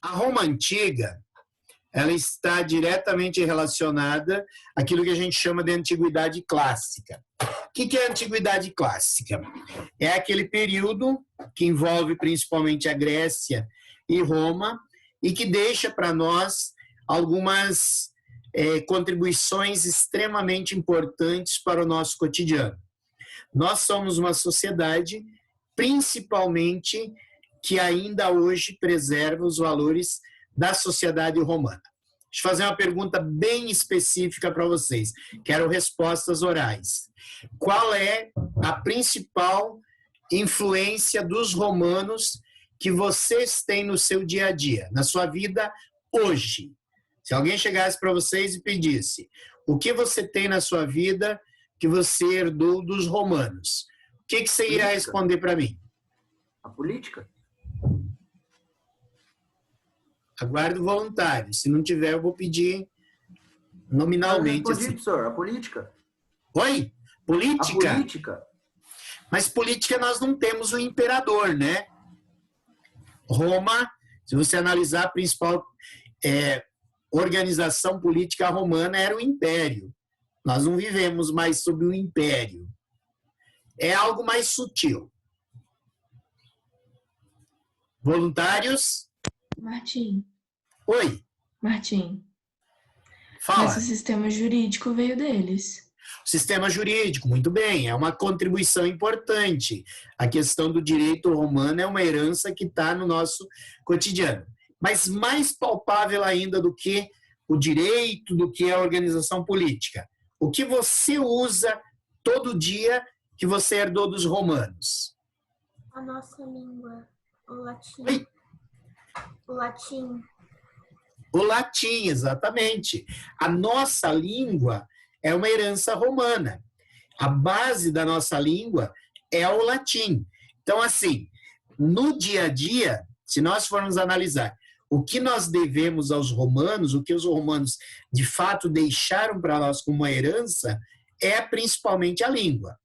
A Roma antiga, ela está diretamente relacionada àquilo que a gente chama de antiguidade clássica. O que é a antiguidade clássica? É aquele período que envolve principalmente a Grécia e Roma e que deixa para nós algumas contribuições extremamente importantes para o nosso cotidiano. Nós somos uma sociedade, principalmente, que ainda hoje preserva os valores da sociedade romana. Deixa eu fazer uma pergunta bem específica para vocês. Quero respostas orais. Qual é a principal influência dos romanos que vocês têm no seu dia a dia, na sua vida hoje? Se alguém chegasse para vocês e pedisse o que você tem na sua vida que você herdou dos romanos, o que você iria responder para mim? A política. Aguardo voluntário. Se não tiver, eu vou pedir nominalmente. Eu respondi, professor, a política. Oi? Política? A política. Mas política nós não temos o imperador, né? Roma, se você analisar, a principal organização política romana era o império. Nós não vivemos mais sob o império. É algo mais sutil. Voluntários? Martim. Oi. Martim. Fala. Mas o sistema jurídico veio deles. O sistema jurídico, muito bem, é uma contribuição importante. A questão do direito romano é uma herança que está no nosso cotidiano. Mas mais palpável ainda do que o direito, do que a organização política. O que você usa todo dia que você herdou dos romanos? A nossa língua, o latim. Oi? O latim. O latim, exatamente. A nossa língua é uma herança romana. A base da nossa língua é o latim. Então, assim, no dia a dia, se nós formos analisar o que nós devemos aos romanos, o que os romanos de fato deixaram para nós como uma herança, é principalmente a língua.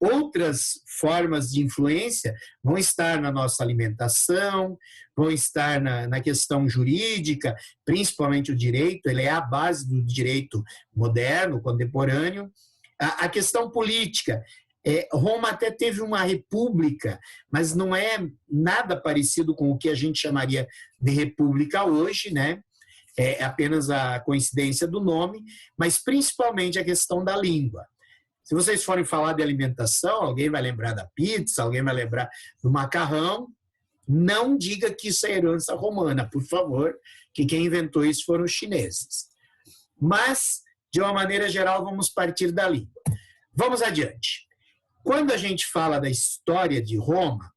Outras formas de influência vão estar na nossa alimentação, vão estar na questão jurídica, principalmente o direito, ele é a base do direito moderno, contemporâneo. A questão política, Roma até teve uma república, mas não é nada parecido com o que a gente chamaria de república hoje, né? É apenas a coincidência do nome, mas principalmente a questão da língua. Se vocês forem falar de alimentação, alguém vai lembrar da pizza, alguém vai lembrar do macarrão. Não diga que isso é herança romana, por favor, que quem inventou isso foram os chineses. Mas, de uma maneira geral, vamos partir da língua. Vamos adiante. Quando a gente fala da história de Roma,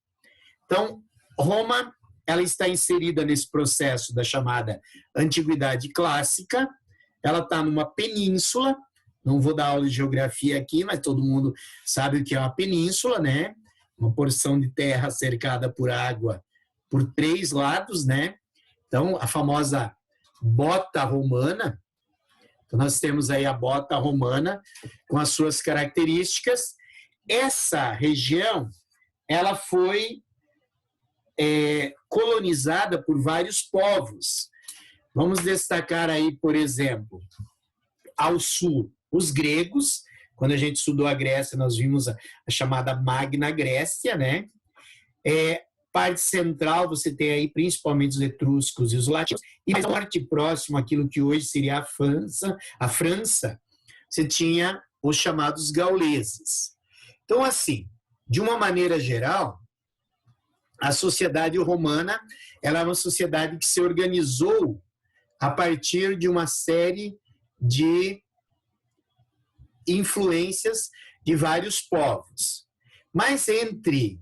então, Roma ela está inserida nesse processo da chamada Antiguidade Clássica, ela está numa península. Não vou dar aula de geografia aqui, mas todo mundo sabe o que é uma península, né? Uma porção de terra cercada por água por 3 lados, né? Então, a famosa bota romana. Então, nós temos aí a bota romana com as suas características. Essa região, ela foi colonizada por vários povos. Vamos destacar aí, por exemplo, ao sul, os gregos. Quando a gente estudou a Grécia, nós vimos a chamada Magna Grécia, né? Parte central, você tem aí principalmente os etruscos e os latinos. E mais norte próximo, aquilo que hoje seria a França, você tinha os chamados gauleses. Então, assim, de uma maneira geral, a sociedade romana ela é uma sociedade que se organizou a partir de uma série de influências de vários povos. Mas entre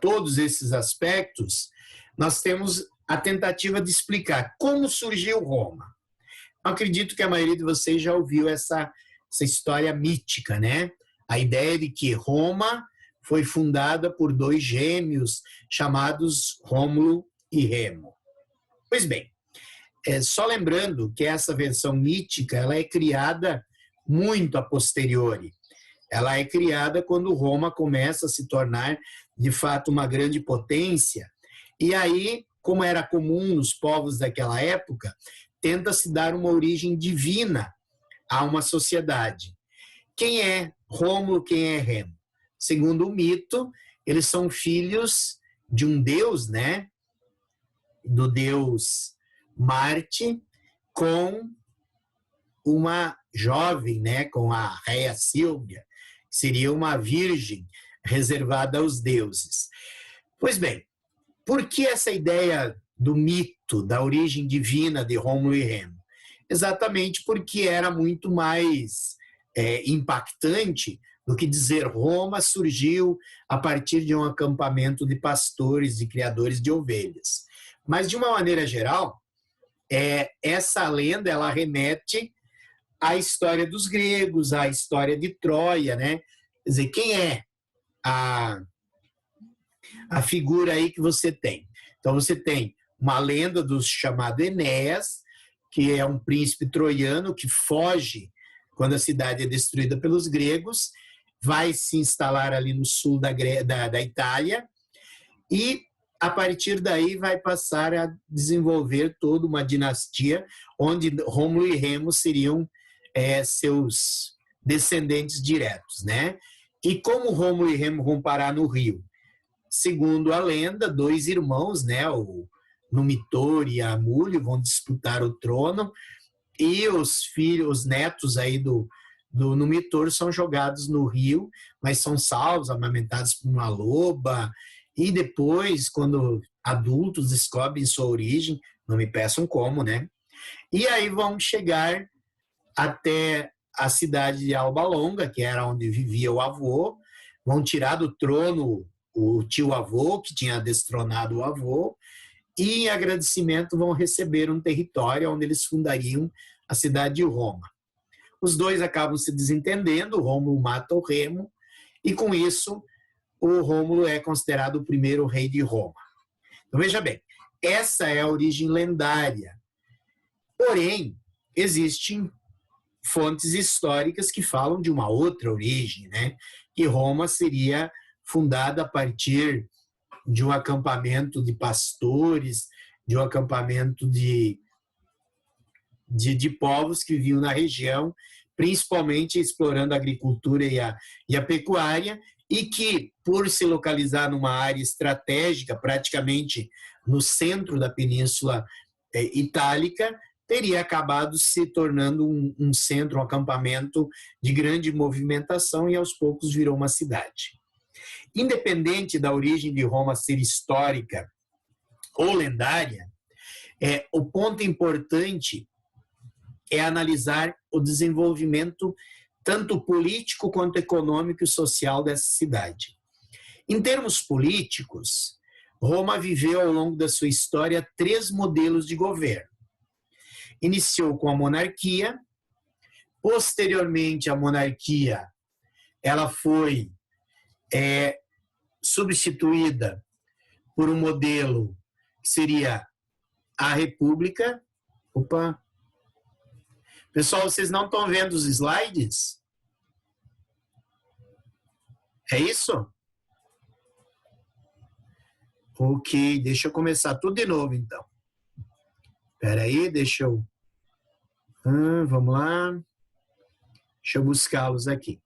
todos esses aspectos, nós temos a tentativa de explicar como surgiu Roma. Eu acredito que a maioria de vocês já ouviu essa história mítica, né? A ideia de que Roma foi fundada por 2 gêmeos chamados Rômulo e Remo. Pois bem, só lembrando que essa versão mítica ela é criada muito a posteriori. Ela é criada quando Roma começa a se tornar, de fato, uma grande potência. E aí como era comum nos povos daquela época, tenta-se dar uma origem divina a uma sociedade. Quem é Rômulo, quem é Remo? Segundo o mito, eles são filhos de um deus, né? Do deus Marte, com uma jovem, né? Com a Raia Sílvia, que seria uma virgem reservada aos deuses. Pois bem, por que essa ideia do mito, da origem divina de Rômulo e Remo? Exatamente porque era muito mais impactante do que dizer Roma surgiu a partir de um acampamento de pastores e criadores de ovelhas. Mas, de uma maneira geral, essa lenda ela remete à história dos gregos, à história de Troia, né? Quer dizer, quem é a figura aí que você tem? Então, você tem uma lenda do chamado Enéas, que é um príncipe troiano que foge quando a cidade é destruída pelos gregos, vai se instalar ali no sul da Itália e, a partir daí, vai passar a desenvolver toda uma dinastia onde Rômulo e Remo seriam seus descendentes diretos, né? E como Rômulo e Remo vão parar no Rio? Segundo a lenda, dois irmãos, né, o Numitor e a Amulho, vão disputar o trono e os netos aí do Numitor são jogados no rio, mas são salvos, amamentados por uma loba, e depois, quando adultos descobrem sua origem, não me peçam como, né? E aí vão chegar até a cidade de Alba Longa, que era onde vivia o avô, vão tirar do trono o tio-avô, que tinha destronado o avô, e em agradecimento vão receber um território onde eles fundariam a cidade de Roma. Os dois acabam se desentendendo, o Rômulo mata o Remo, e com isso o Rômulo é considerado o primeiro rei de Roma. Então veja bem, essa é a origem lendária. Porém, existem fontes históricas que falam de uma outra origem, né? Que Roma seria fundada a partir de um acampamento de pastores, de um acampamento de povos que viviam na região, principalmente explorando a agricultura e a pecuária, e que, por se localizar numa área estratégica, praticamente no centro da Península Itálica, teria acabado se tornando um centro, um acampamento de grande movimentação e, aos poucos, virou uma cidade. Independente da origem de Roma ser histórica ou lendária, o ponto importante é analisar o desenvolvimento tanto político quanto econômico e social dessa cidade. Em termos políticos, Roma viveu ao longo da sua história 3 modelos de governo. Iniciou com a monarquia, posteriormente a monarquia ela foi substituída por um modelo que seria a república. Opa! Pessoal, vocês não estão vendo os slides? É isso? Ok, deixa eu começar tudo de novo, então. Espera aí, deixa eu... vamos lá. Deixa eu buscá-los aqui.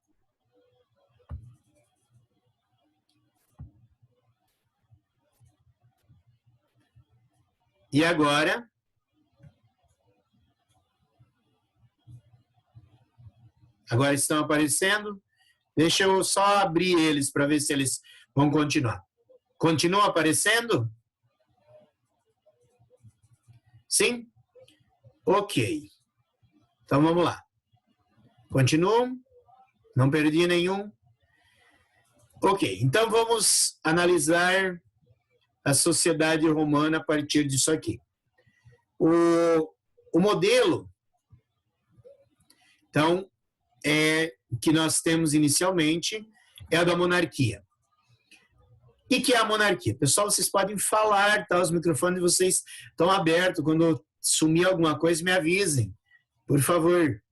E agora... Agora estão aparecendo? Deixa eu só abrir eles para ver se eles vão continuar. Continua aparecendo? Sim? Ok. Então vamos lá. Continuam? Não perdi nenhum? Ok. Então vamos analisar a sociedade romana a partir disso aqui. O modelo, então, que nós temos inicialmente é a da monarquia. O que é a monarquia? Pessoal, vocês podem falar, tá? Os microfones de vocês estão abertos. Quando sumir alguma coisa, me avisem, por favor.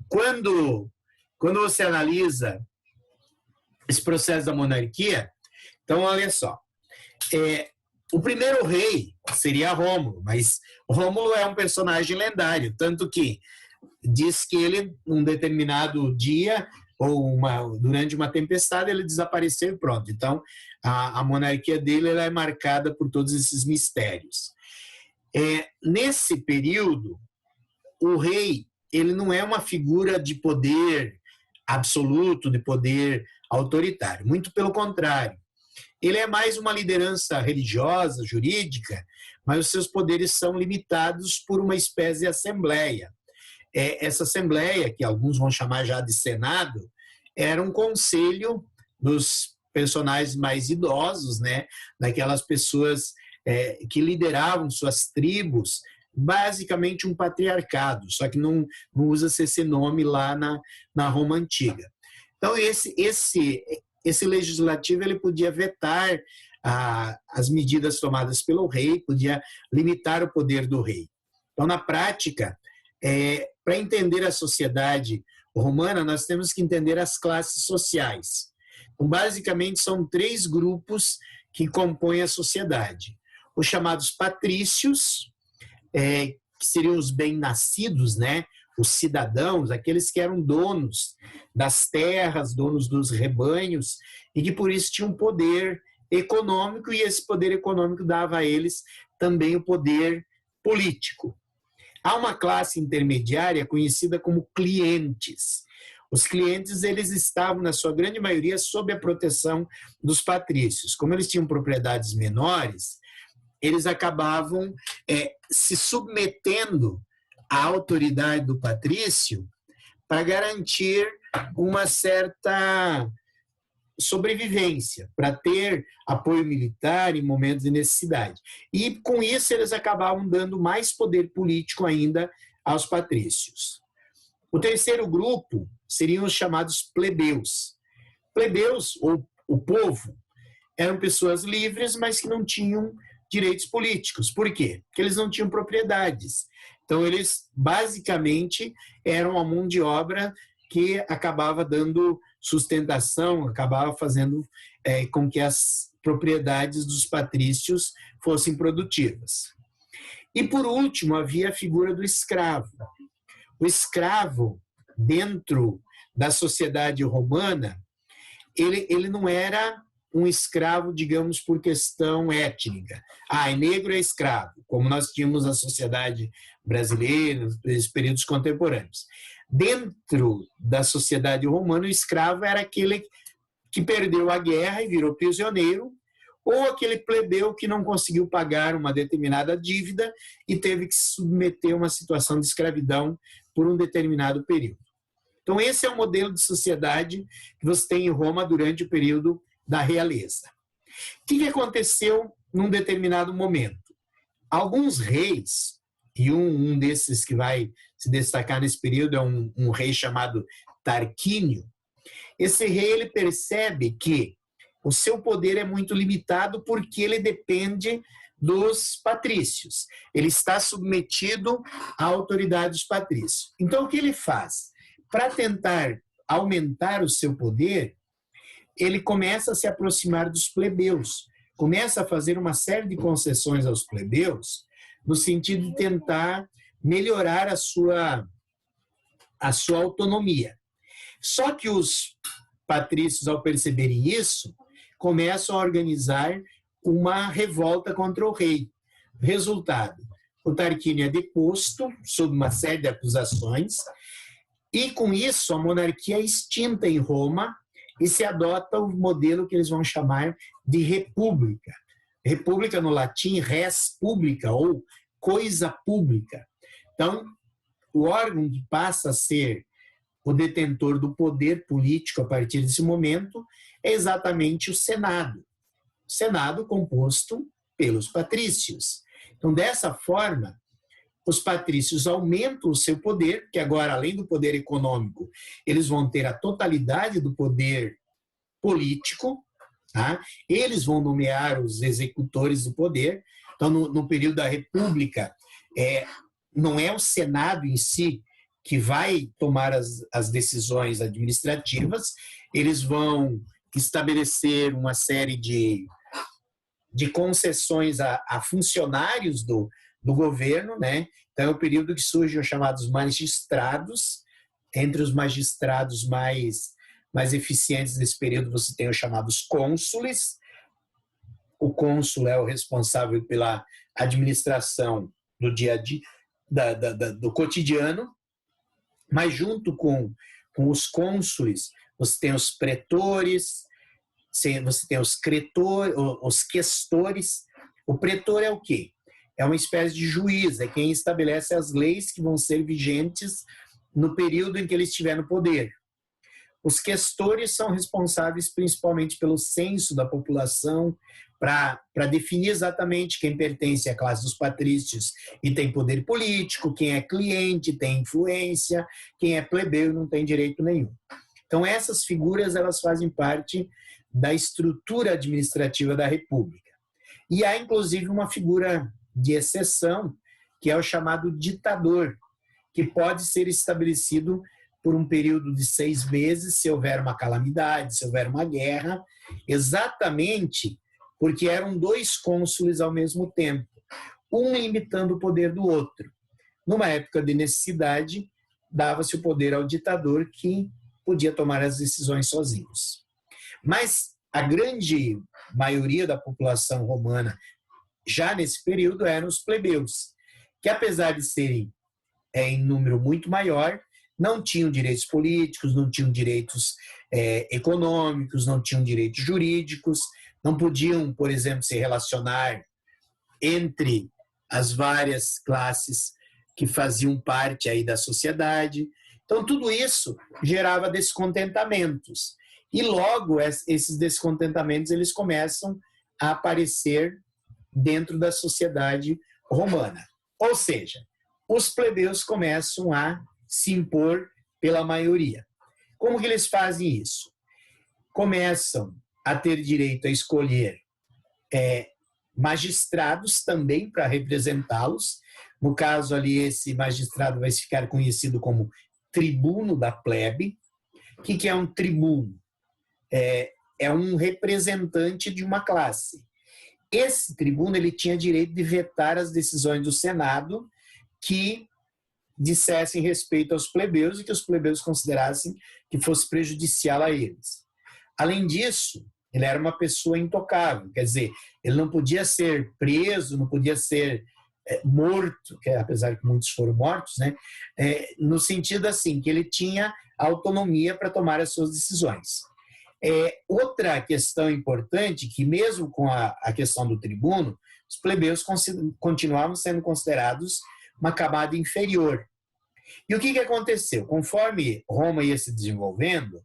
Quando você analisa esse processo da monarquia, então, olha só, O primeiro rei seria Rômulo, mas Rômulo é um personagem lendário, tanto que diz que ele, num determinado dia, ou durante uma tempestade, ele desapareceu e pronto. Então, a monarquia dele ela é marcada por todos esses mistérios. Nesse período, o rei ele não é uma figura de poder absoluto, de poder autoritário. Muito pelo contrário. Ele é mais uma liderança religiosa, jurídica, mas os seus poderes são limitados por uma espécie de assembleia. Essa assembleia, que alguns vão chamar já de Senado, era um conselho dos personagens mais idosos, né? Daquelas pessoas que lideravam suas tribos, basicamente um patriarcado, só que não usa-se esse nome lá na Roma Antiga. Então, esse legislativo ele podia vetar as medidas tomadas pelo rei, podia limitar o poder do rei. Então, na prática, para entender a sociedade romana, nós temos que entender as classes sociais. Então, basicamente, são 3 grupos que compõem a sociedade. Os chamados patrícios, que seriam os bem-nascidos, né? Os cidadãos, aqueles que eram donos das terras, donos dos rebanhos, e que por isso tinham poder econômico, e esse poder econômico dava a eles também o poder político. Há uma classe intermediária conhecida como clientes. Os clientes eles estavam, na sua grande maioria, sob a proteção dos patrícios. Como eles tinham propriedades menores, eles acabavam se submetendo à autoridade do patrício para garantir uma certa sobrevivência, para ter apoio militar em momentos de necessidade. E, com isso, eles acabavam dando mais poder político ainda aos patrícios. O terceiro grupo seriam os chamados plebeus. Plebeus, ou o povo, eram pessoas livres, mas que não tinham direitos políticos. Por quê? Porque eles não tinham propriedades. Então, eles, basicamente, eram a mão de obra que acabava dando sustentação, acabava fazendo com que as propriedades dos patrícios fossem produtivas. E, por último, havia a figura do escravo. O escravo, dentro da sociedade romana, ele não era um escravo, digamos, por questão étnica. É negro, é escravo, como nós tínhamos na sociedade brasileira, nos períodos contemporâneos. Dentro da sociedade romana, o escravo era aquele que perdeu a guerra e virou prisioneiro, ou aquele plebeu que não conseguiu pagar uma determinada dívida e teve que se submeter a uma situação de escravidão por um determinado período. Então, esse é o modelo de sociedade que você tem em Roma durante o período da realeza. O que aconteceu num determinado momento? Alguns reis, e um desses que vai se destacar nesse período é um rei chamado Tarquínio. Esse rei ele percebe que o seu poder é muito limitado porque ele depende dos patrícios. Ele está submetido à autoridade dos patrícios. Então, o que ele faz? Para tentar aumentar o seu poder, ele começa a se aproximar dos plebeus, começa a fazer uma série de concessões aos plebeus, no sentido de tentar melhorar a sua autonomia. Só que os patrícios, ao perceberem isso, começam a organizar uma revolta contra o rei. Resultado, o Tarquínio é deposto sob uma série de acusações e, com isso, a monarquia é extinta em Roma e se adota o modelo que eles vão chamar de república. República, no latim, res publica, ou coisa pública. Então, o órgão que passa a ser o detentor do poder político a partir desse momento é exatamente o Senado. O Senado composto pelos patrícios. Então, dessa forma, os patrícios aumentam o seu poder, porque agora, além do poder econômico, eles vão ter a totalidade do poder político, tá? Eles vão nomear os executores do poder. Então, no período da República, não é o Senado em si que vai tomar as decisões administrativas, eles vão estabelecer uma série de de concessões a funcionários do governo, né? Então, é o período que surgem os chamados magistrados. Entre os magistrados mais eficientes nesse período, você tem os chamados cônsules. O cônsul é o responsável pela administração do dia a dia, do cotidiano, mas junto com os cônsules, você tem os pretores, você tem os questores. O pretor é o quê? É uma espécie de juiz, é quem estabelece as leis que vão ser vigentes no período em que ele estiver no poder. Os questores são responsáveis principalmente pelo censo da população, para definir exatamente quem pertence à classe dos patrícios e tem poder político, quem é cliente, tem influência, quem é plebeu não tem direito nenhum. Então, essas figuras elas fazem parte da estrutura administrativa da República. E há, inclusive, uma figura de exceção, que é o chamado ditador, que pode ser estabelecido por um período de 6 meses, se houver uma calamidade, se houver uma guerra, exatamente porque eram 2 cônsules ao mesmo tempo, um limitando o poder do outro. Numa época de necessidade, dava-se o poder ao ditador, que podia tomar as decisões sozinhos. Mas a grande maioria da população romana, já nesse período, eram os plebeus, que apesar de serem em número muito maior, não tinham direitos políticos, não tinham direitos econômicos, não tinham direitos jurídicos, não podiam, por exemplo, se relacionar entre as várias classes que faziam parte aí da sociedade. Então, tudo isso gerava descontentamentos. E logo, esses descontentamentos eles começam a aparecer dentro da sociedade romana. Ou seja, os plebeus começam a se impor pela maioria. Como que eles fazem isso? Começam a ter direito a escolher magistrados também para representá-los. No caso ali, esse magistrado vai ficar conhecido como tribuno da plebe. O que é um tribuno? É um representante de uma classe. Esse tribuno ele tinha direito de vetar as decisões do Senado que dissessem respeito aos plebeus e que os plebeus considerassem que fosse prejudicial a eles. Além disso, ele era uma pessoa intocável, quer dizer, ele não podia ser preso, não podia ser morto, apesar que muitos foram mortos, né? No sentido assim, que ele tinha autonomia para tomar as suas decisões. Outra questão importante, que mesmo com a questão do tribuno, os plebeus continuavam sendo considerados uma camada inferior. E o que aconteceu? Conforme Roma ia se desenvolvendo,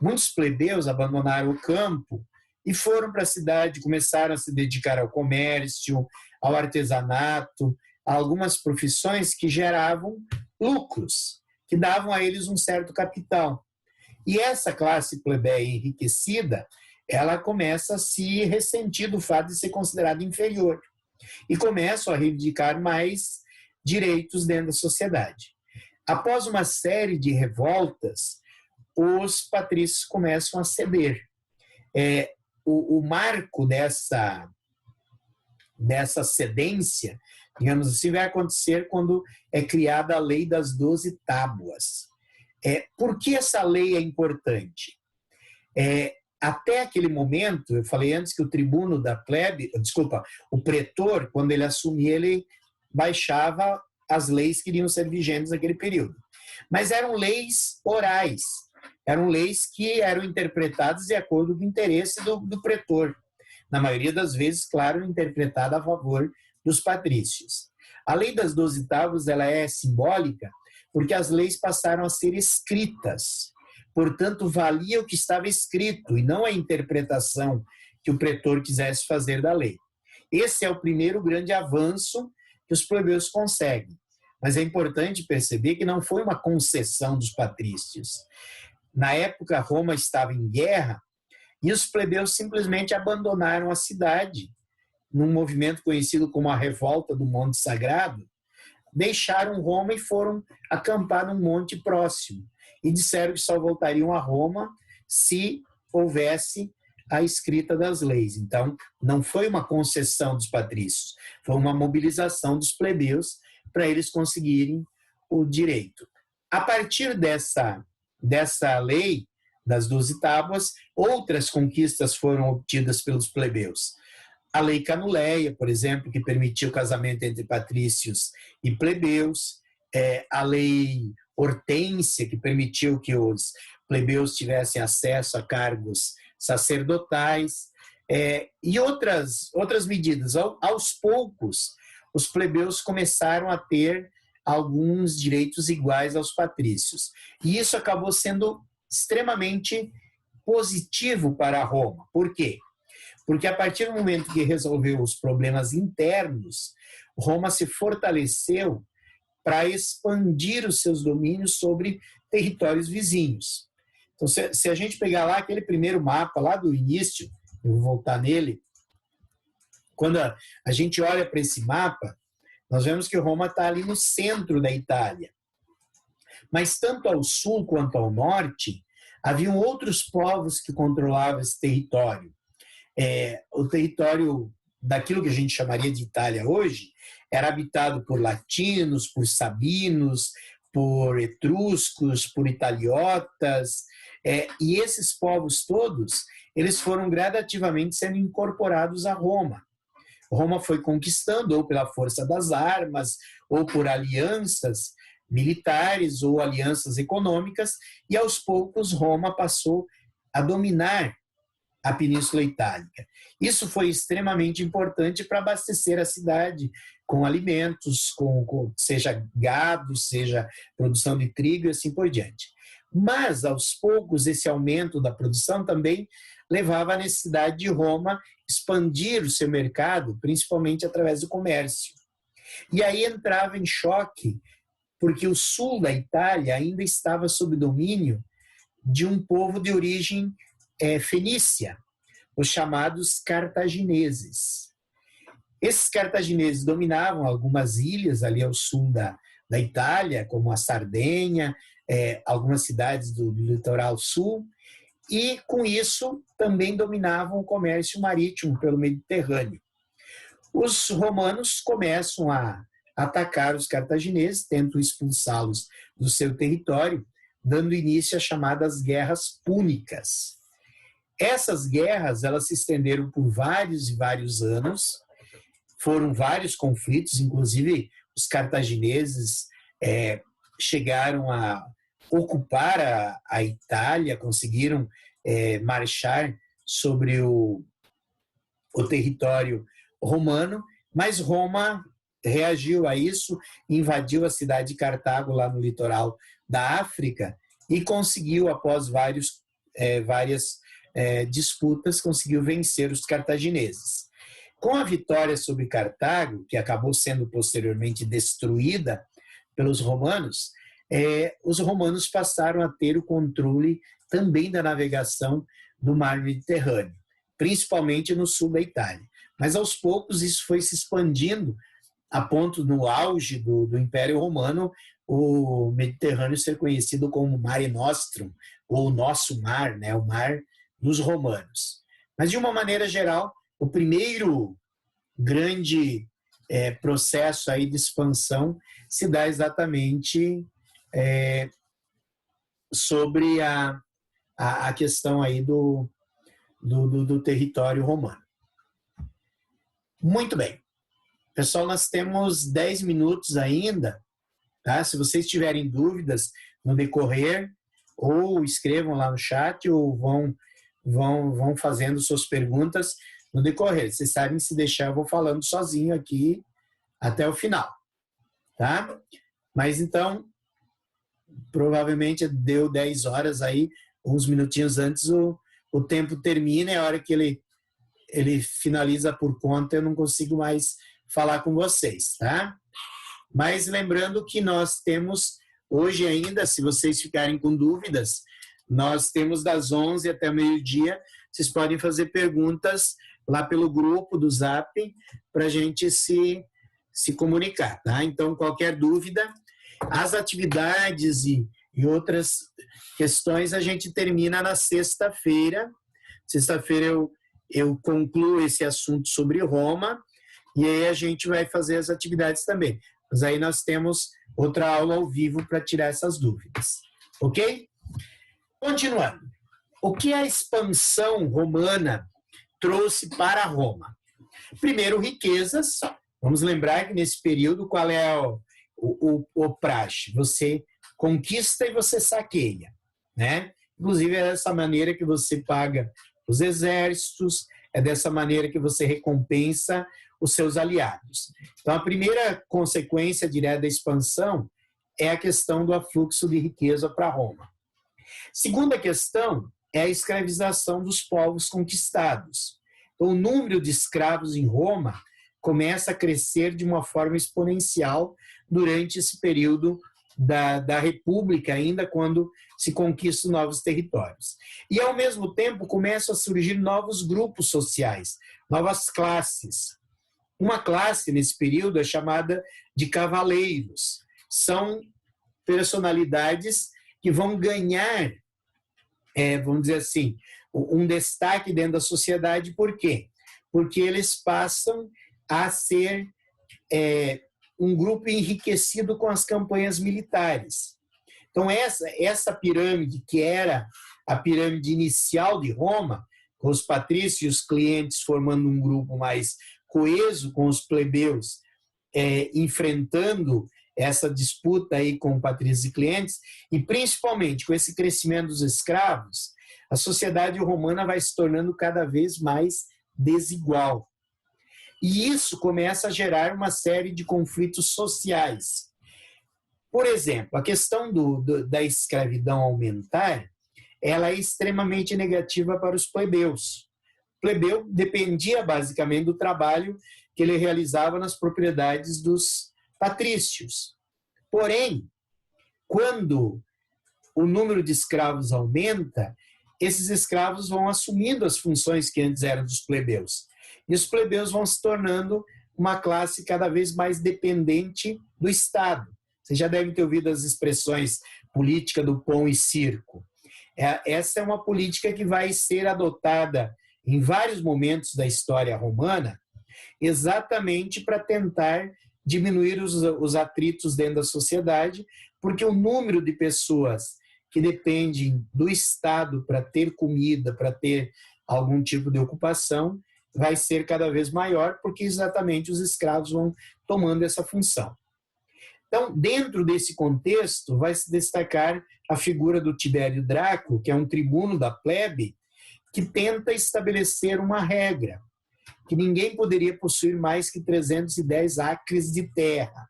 muitos plebeus abandonaram o campo e foram para a cidade, começaram a se dedicar ao comércio, ao artesanato, a algumas profissões que geravam lucros, que davam a eles um certo capital. E essa classe plebeia enriquecida, ela começa a se ressentir do fato de ser considerada inferior e começa a reivindicar mais direitos dentro da sociedade. Após uma série de revoltas, os patrícios começam a ceder. O marco dessa cedência, digamos assim, vai acontecer quando é criada a Lei das 12 Tábuas. Por que essa lei é importante? Até aquele momento, eu falei antes que o tribuno da plebe, o pretor, quando ele assumia, ele baixava as leis que iriam ser vigentes naquele período. Mas eram leis orais, eram leis que eram interpretadas de acordo com o interesse do pretor. Na maioria das vezes, claro, interpretada a favor dos patrícios. A Lei das 12 Tábuas ela é simbólica porque as leis passaram a ser escritas. Portanto, valia o que estava escrito e não a interpretação que o pretor quisesse fazer da lei. Esse é o primeiro grande avanço que os plebeus conseguem. Mas é importante perceber que não foi uma concessão dos patrícios. Na época, Roma estava em guerra e os plebeus simplesmente abandonaram a cidade, num movimento conhecido como a Revolta do Monte Sagrado, deixaram Roma e foram acampar num monte próximo. E disseram que só voltariam a Roma se houvesse a escrita das leis. Então, não foi uma concessão dos patrícios, foi uma mobilização dos plebeus para eles conseguirem o direito. A partir dessa lei, das 12 tábuas, outras conquistas foram obtidas pelos plebeus. A lei Canuleia, por exemplo, que permitiu o casamento entre patrícios e plebeus, a lei Hortência, que permitiu que os plebeus tivessem acesso a cargos sacerdotais, e outras medidas. Aos poucos, os plebeus começaram a ter alguns direitos iguais aos patrícios. E isso acabou sendo extremamente positivo para Roma. Por quê? Porque a partir do momento que resolveu os problemas internos, Roma se fortaleceu para expandir os seus domínios sobre territórios vizinhos. Então, se a gente pegar lá aquele primeiro mapa, lá do início, eu vou voltar nele, quando a gente olha para esse mapa, nós vemos que Roma está ali no centro da Itália. Mas tanto ao sul quanto ao norte, haviam outros povos que controlavam esse território. O território daquilo que a gente chamaria de Itália hoje era habitado por latinos, por sabinos, por etruscos, por italiotas, e esses povos todos, eles foram gradativamente sendo incorporados a Roma. Roma foi conquistando, ou pela força das armas, ou por alianças militares, ou alianças econômicas, e aos poucos Roma passou a dominar a Península Itálica. Isso foi extremamente importante para abastecer a cidade com alimentos, seja gado, seja produção de trigo e assim por diante. Mas, aos poucos, esse aumento da produção também levava à necessidade de Roma expandir o seu mercado, principalmente através do comércio. E aí entrava em choque, porque o sul da Itália ainda estava sob domínio de um povo de origem fenícia, os chamados cartagineses. Esses cartagineses dominavam algumas ilhas ali ao sul da Itália, como a Sardenha, algumas cidades do litoral sul, e com isso também dominavam o comércio marítimo pelo Mediterrâneo. Os romanos começam a atacar os cartagineses, tentam expulsá-los do seu território, dando início às chamadas guerras púnicas. Essas guerras, elas se estenderam por vários e vários anos, foram vários conflitos, inclusive os cartagineses chegaram a ocupar a Itália, conseguiram marchar sobre o território romano, mas Roma reagiu a isso, invadiu a cidade de Cartago, lá no litoral da África, e conseguiu, após várias disputas, conseguiu vencer os cartagineses. Com a vitória sobre Cartago, que acabou sendo posteriormente destruída pelos romanos, os romanos passaram a ter o controle também da navegação do mar Mediterrâneo, principalmente no sul da Itália. Mas aos poucos isso foi se expandindo a ponto, no auge do Império Romano, o Mediterrâneo ser conhecido como Mare Nostrum, ou Nosso Mar, né? O mar dos romanos. Mas, de uma maneira geral, o primeiro grande processo aí de expansão se dá exatamente sobre a questão aí do território romano. Muito bem. Pessoal, nós temos 10 minutos ainda, tá? Se vocês tiverem dúvidas no decorrer, ou escrevam lá no chat, ou vão fazendo suas perguntas no decorrer. Vocês sabem, se deixar, eu vou falando sozinho aqui até o final, tá? Mas então, provavelmente deu 10 horas aí, uns minutinhos antes o tempo termina, é a hora que ele finaliza por conta, eu não consigo mais falar com vocês, tá? Mas lembrando que nós temos hoje ainda, se vocês ficarem com dúvidas, nós temos das 11 até o meio-dia, vocês podem fazer perguntas lá pelo grupo do Zap para a gente se comunicar, tá? Então, qualquer dúvida, as atividades e outras questões a gente termina na sexta-feira, Sexta-feira eu concluo esse assunto sobre Roma e aí a gente vai fazer as atividades também. Mas aí nós temos outra aula ao vivo para tirar essas dúvidas. Ok? Continuando. O que a expansão romana trouxe para Roma? Primeiro, riquezas. Vamos lembrar que nesse período, qual é o praxe? Você conquista e você saqueia, né? Inclusive, é dessa maneira que você paga os exércitos, é dessa maneira que você recompensa os seus aliados. Então, a primeira consequência direta da expansão é a questão do afluxo de riqueza para Roma. Segunda questão é a escravização dos povos conquistados. Então, o número de escravos em Roma começa a crescer de uma forma exponencial durante esse período da República, ainda quando se conquistam novos territórios. E, ao mesmo tempo, começam a surgir novos grupos sociais, novas classes. Uma classe, nesse período, é chamada de cavaleiros. São personalidades que vão ganhar, vamos dizer assim, um destaque dentro da sociedade. Por quê? Porque eles passam a ser um grupo enriquecido com as campanhas militares. Então, essa pirâmide, que era a pirâmide inicial de Roma, com os patrícios e os clientes formando um grupo mais coeso, com os plebeus enfrentando essa disputa aí com patrícios e clientes, e principalmente com esse crescimento dos escravos, a sociedade romana vai se tornando cada vez mais desigual. E isso começa a gerar uma série de conflitos sociais. Por exemplo, a questão da escravidão aumentar, ela é extremamente negativa para os plebeus. O plebeu dependia basicamente do trabalho que ele realizava nas propriedades dos patrícios. Porém, quando o número de escravos aumenta, esses escravos vão assumindo as funções que antes eram dos plebeus. E os plebeus vão se tornando uma classe cada vez mais dependente do Estado. Você já deve ter ouvido as expressões política do pão e circo. Essa é uma política que vai ser adotada em vários momentos da história romana, exatamente para tentar diminuir os atritos dentro da sociedade, porque o número de pessoas que dependem do Estado para ter comida, para ter algum tipo de ocupação, vai ser cada vez maior, porque exatamente os escravos vão tomando essa função. Então, dentro desse contexto, vai se destacar a figura do Tibério Dráculo, que é um tribuno da plebe, que tenta estabelecer uma regra, que ninguém poderia possuir mais que 310 acres de terra.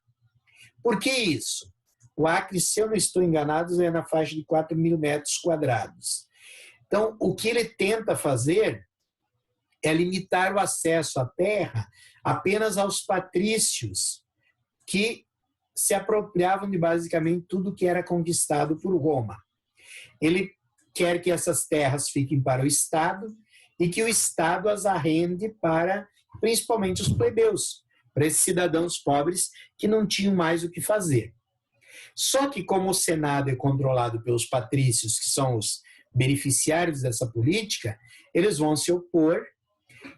Por que isso? O acre, se eu não estou enganado, é na faixa de 4.000 metros quadrados. Então, o que ele tenta fazer é limitar o acesso à terra apenas aos patrícios, que se apropriavam de basicamente tudo que era conquistado por Roma. Ele quer que essas terras fiquem para o Estado e que o Estado as arrende para, principalmente, os plebeus, para esses cidadãos pobres que não tinham mais o que fazer. Só que, como o Senado é controlado pelos patrícios, que são os beneficiários dessa política, eles vão se opor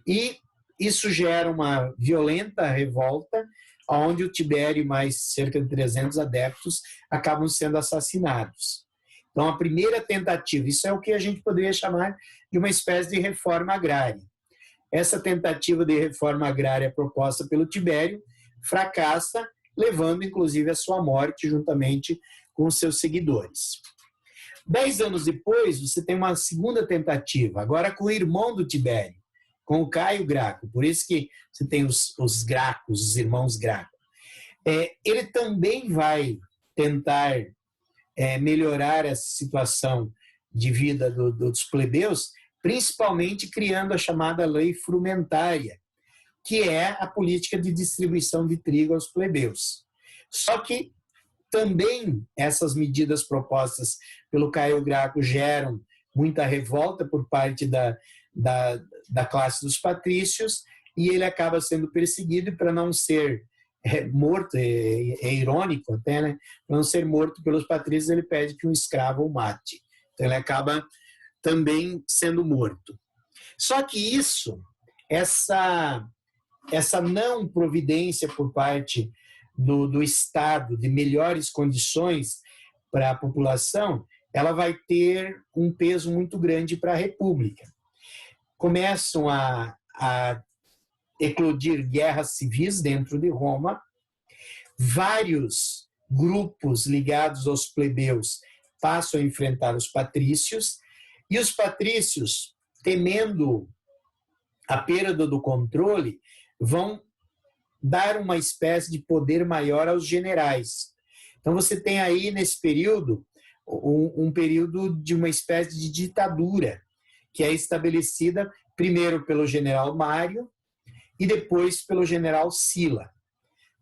e isso gera uma violenta revolta, onde o Tibério e mais cerca de 300 adeptos acabam sendo assassinados. Então, a primeira tentativa, isso é o que a gente poderia chamar de uma espécie de reforma agrária. Essa tentativa de reforma agrária proposta pelo Tibério fracassa, levando inclusive à sua morte juntamente com os seus seguidores. 10 anos depois, você tem uma segunda tentativa, agora com o irmão do Tibério, com o Caio Graco, por isso que você tem os Gracos, os irmãos Graco. Ele também vai tentar melhorar essa situação de vida dos plebeus, principalmente criando a chamada lei frumentária, que é a política de distribuição de trigo aos plebeus. Só que também essas medidas propostas pelo Caio Graco geram muita revolta por parte da classe dos patrícios, e ele acaba sendo perseguido, e para não ser morto, é irônico até, né? Para não ser morto pelos patrícios, ele pede que um escravo o mate. Então ele acaba também sendo morto. Só que essa não providência por parte do Estado de melhores condições para a população, ela vai ter um peso muito grande para a República. Começam a eclodir guerras civis dentro de Roma, vários grupos ligados aos plebeus passam a enfrentar os patrícios, e os patrícios, temendo a perda do controle, vão dar uma espécie de poder maior aos generais. Então você tem aí, nesse período, um período de uma espécie de ditadura, que é estabelecida primeiro pelo general Mário e depois pelo general Sila.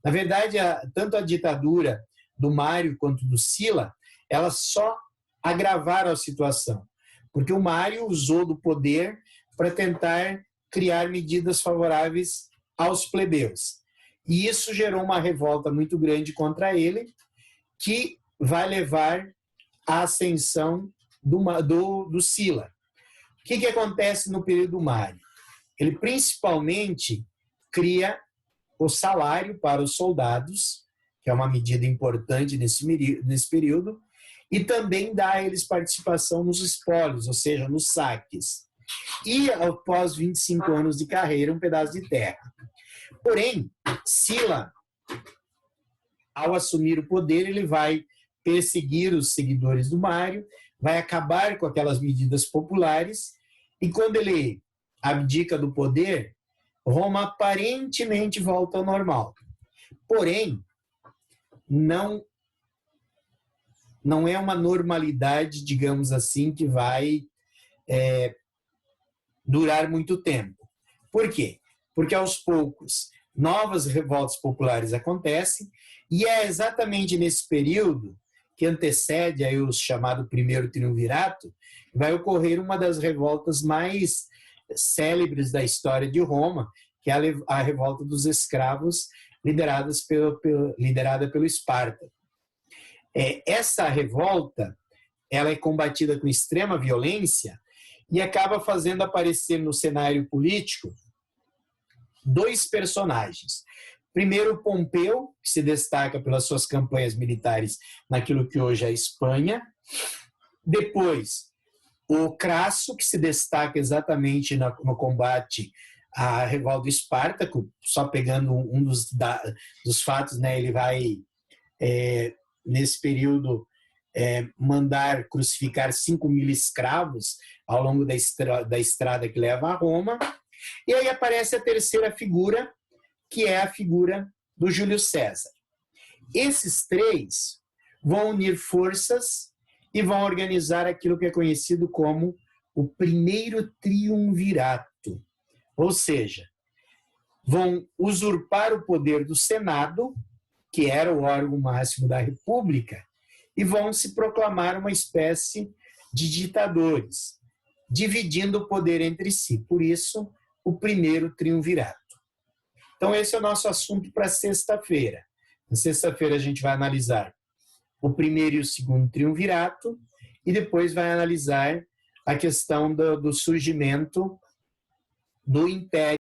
Na verdade, tanto a ditadura do Mário quanto do Sila, elas só agravaram a situação, porque o Mário usou do poder para tentar criar medidas favoráveis aos plebeus. E isso gerou uma revolta muito grande contra ele, que vai levar à ascensão do Sila. O que acontece no período Mário? Ele principalmente cria o salário para os soldados, que é uma medida importante nesse período, e também dá a eles participação nos espólios, ou seja, nos saques. E, após 25 anos de carreira, um pedaço de terra. Porém, Sila, ao assumir o poder, ele vai perseguir os seguidores do Mário, vai acabar com aquelas medidas populares, e quando ele abdica do poder, Roma aparentemente volta ao normal. Porém, não é uma normalidade, digamos assim, que vai durar muito tempo. Por quê? Porque aos poucos novas revoltas populares acontecem, e é exatamente nesse período que antecede aí o chamado primeiro triunvirato, vai ocorrer uma das revoltas mais célebres da história de Roma, que é a revolta dos escravos, liderada pelo Esparta. Essa revolta, ela é combatida com extrema violência e acaba fazendo aparecer no cenário político dois personagens. Primeiro, Pompeu, que se destaca pelas suas campanhas militares naquilo que hoje é a Espanha. Depois, o Crasso, que se destaca exatamente no combate à revolta do Espartaco, só pegando um dos fatos, né, ele vai, nesse período, mandar crucificar 5.000 escravos ao longo da estrada que leva a Roma. E aí aparece a terceira figura, que é a figura do Júlio César. Esses três vão unir forças e vão organizar aquilo que é conhecido como o primeiro triunvirato. Ou seja, vão usurpar o poder do Senado, que era o órgão máximo da República, e vão se proclamar uma espécie de ditadores, dividindo o poder entre si. Por isso, o primeiro triunvirato. Então, esse é o nosso assunto para sexta-feira. Na sexta-feira, a gente vai analisar o primeiro e o segundo triunvirato, e depois vai analisar a questão do surgimento do Império